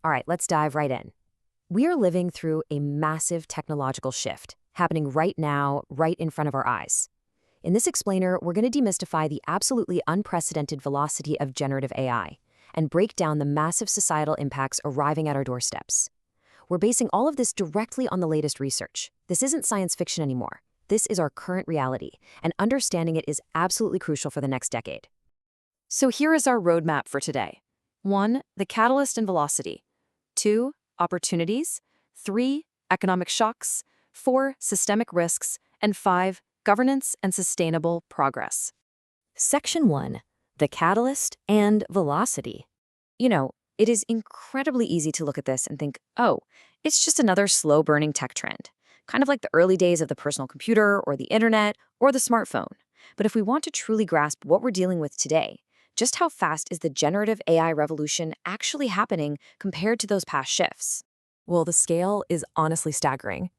All right, let's dive right in. We are living through a massive technological shift happening right now, right in front of our eyes. In this explainer, we're going to demystify the absolutely unprecedented velocity of generative AI and break down the massive societal impacts arriving at our doorsteps. We're basing all of this directly on the latest research. This isn't science fiction anymore. This is our current reality, and understanding it is absolutely crucial for the next decade. So here is our roadmap for today. 1. The catalyst and velocity. 2. Opportunities. 3. Economic shocks. 4. Systemic risks. And 5. Governance and sustainable progress. Section 1. The catalyst and velocity. It is incredibly easy to look at this and think, oh, it's just another slow-burning tech trend, kind of like the early days of the personal computer or the internet or the smartphone. But if we want to truly grasp what we're dealing with today, just how fast is the generative AI revolution actually happening compared to those past shifts? Well, the scale is honestly staggering.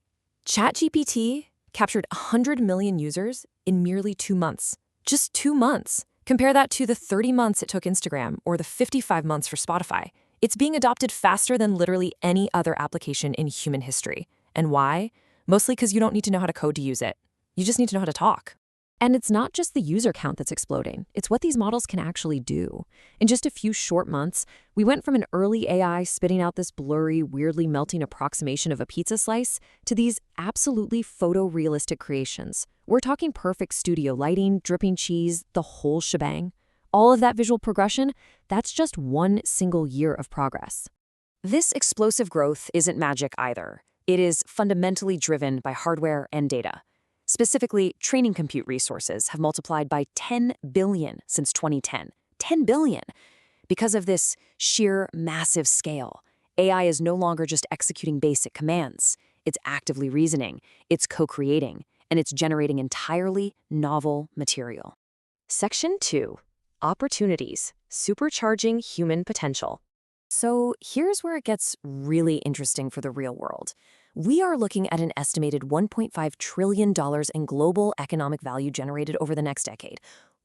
ChatGPT captured 100 million users in merely 2 months. Just 2 months. Compare that to the 30 months it took Instagram or the 55 months for Spotify. It's being adopted faster than literally any other application in human history. And why? Mostly because you don't need to know how to code to use it. You just need to know how to talk. And it's not just the user count that's exploding. It's what these models can actually do. In just a few short months, we went from an early AI spitting out this blurry, weirdly melting approximation of a pizza slice to these absolutely photorealistic creations. We're talking perfect studio lighting, dripping cheese, the whole shebang. All of that visual progression, that's just one single year of progress. This explosive growth isn't magic either. It is fundamentally driven by hardware and data. Specifically, training compute resources have multiplied by 10 billion since 2010. 10 billion! Because of this sheer massive scale, AI is no longer just executing basic commands. It's actively reasoning, it's co-creating, and it's generating entirely novel material. Section 2. Opportunities. Supercharging human potential. So here's where it gets really interesting for the real world. We are looking at an estimated $1.5 trillion in global economic value generated over the next decade.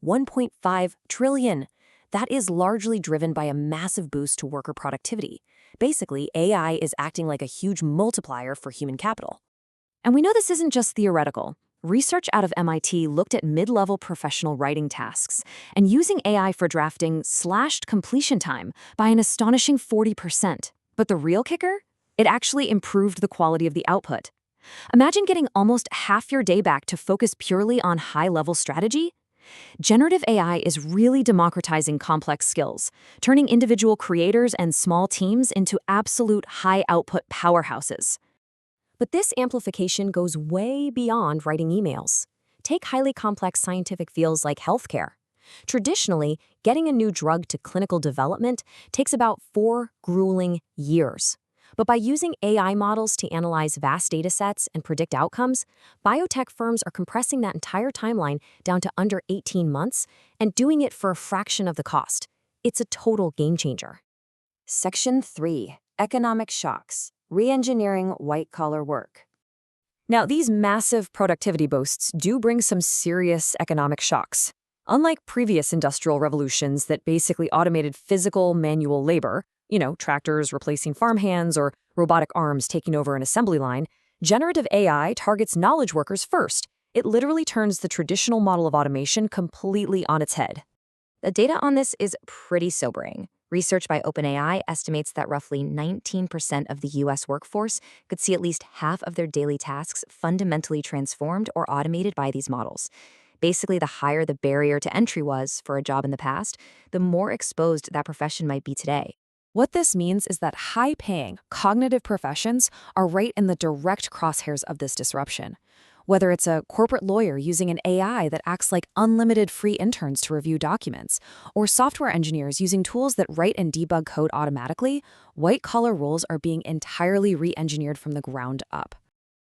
$1.5 trillion. That is largely driven by a massive boost to worker productivity. Basically, AI is acting like a huge multiplier for human capital. And we know this isn't just theoretical. Research out of MIT looked at mid-level professional writing tasks, and using AI for drafting slashed completion time by an astonishing 40%. But the real kicker? It actually improved the quality of the output. Imagine getting almost half your day back to focus purely on high-level strategy. Generative AI is really democratizing complex skills, turning individual creators and small teams into absolute high-output powerhouses. But this amplification goes way beyond writing emails. Take highly complex scientific fields like healthcare. Traditionally, getting a new drug to clinical development takes about 4 grueling years. But by using AI models to analyze vast data sets and predict outcomes, biotech firms are compressing that entire timeline down to under 18 months and doing it for a fraction of the cost. It's a total game changer. Section 3. Economic shocks. Re-engineering white-collar work. Now, these massive productivity boosts do bring some serious economic shocks. Unlike previous industrial revolutions that basically automated physical manual labor, tractors replacing farmhands or robotic arms taking over an assembly line, generative AI targets knowledge workers first. It literally turns the traditional model of automation completely on its head. The data on this is pretty sobering. Research by OpenAI estimates that roughly 19% of the U.S. workforce could see at least half of their daily tasks fundamentally transformed or automated by these models. Basically, the higher the barrier to entry was for a job in the past, the more exposed that profession might be today. What this means is that high-paying, cognitive professions are right in the direct crosshairs of this disruption. Whether it's a corporate lawyer using an AI that acts like unlimited free interns to review documents, or software engineers using tools that write and debug code automatically, white-collar roles are being entirely re-engineered from the ground up.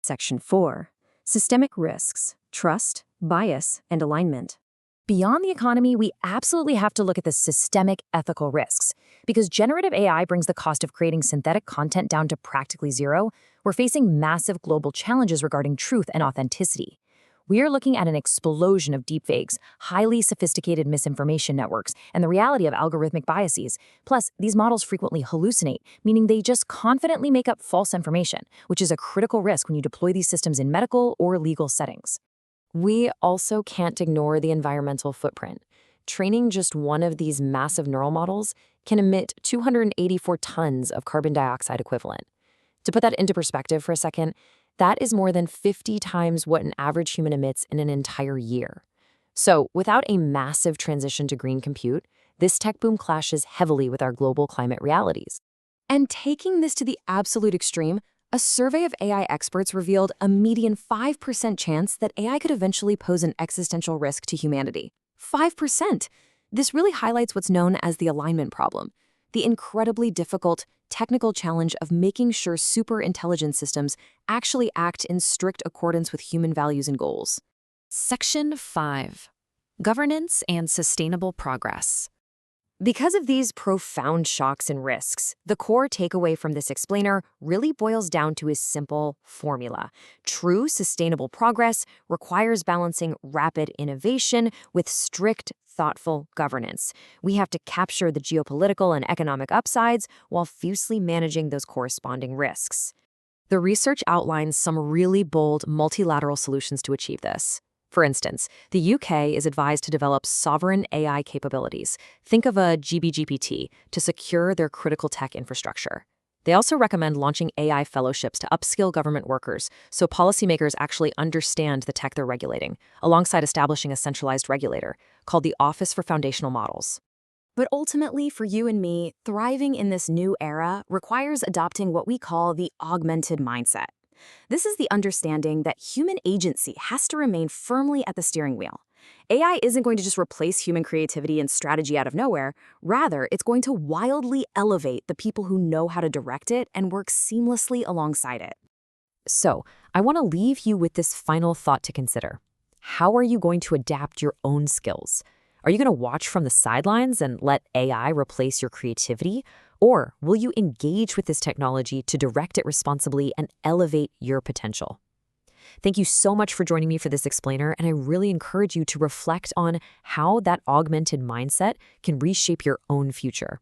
Section 4. Systemic risks, trust, bias, and alignment. Beyond the economy, we absolutely have to look at the systemic ethical risks. Because generative AI brings the cost of creating synthetic content down to practically zero, we're facing massive global challenges regarding truth and authenticity. We are looking at an explosion of deepfakes, highly sophisticated misinformation networks, and the reality of algorithmic biases. Plus, these models frequently hallucinate, meaning they just confidently make up false information, which is a critical risk when you deploy these systems in medical or legal settings. We also can't ignore the environmental footprint. Training just one of these massive neural models can emit 284 tons of carbon dioxide equivalent. To put that into perspective for a second, that is more than 50 times what an average human emits in an entire year. So, without a massive transition to green compute, this tech boom clashes heavily with our global climate realities. And taking this to the absolute extreme, a survey of AI experts revealed a median 5% chance that AI could eventually pose an existential risk to humanity. 5%! This really highlights what's known as the alignment problem, the incredibly difficult technical challenge of making sure super intelligent systems actually act in strict accordance with human values and goals. Section 5. Governance and Sustainable Progress. Because of these profound shocks and risks, the core takeaway from this explainer really boils down to a simple formula. True sustainable progress requires balancing rapid innovation with strict, thoughtful governance. We have to capture the geopolitical and economic upsides while fiercely managing those corresponding risks. The research outlines some really bold multilateral solutions to achieve this. For instance, the UK is advised to develop sovereign AI capabilities. Think of a GBGPT to secure their critical tech infrastructure. They also recommend launching AI fellowships to upskill government workers so policymakers actually understand the tech they're regulating, alongside establishing a centralized regulator called the Office for Foundational Models. But ultimately, for you and me, thriving in this new era requires adopting what we call the augmented mindset. This is the understanding that human agency has to remain firmly at the steering wheel. AI isn't going to just replace human creativity and strategy out of nowhere. Rather, it's going to wildly elevate the people who know how to direct it and work seamlessly alongside it. So, I want to leave you with this final thought to consider. How are you going to adapt your own skills? Are you going to watch from the sidelines and let AI replace your creativity? Or will you engage with this technology to direct it responsibly and elevate your potential? Thank you so much for joining me for this explainer, and I really encourage you to reflect on how that augmented mindset can reshape your own future.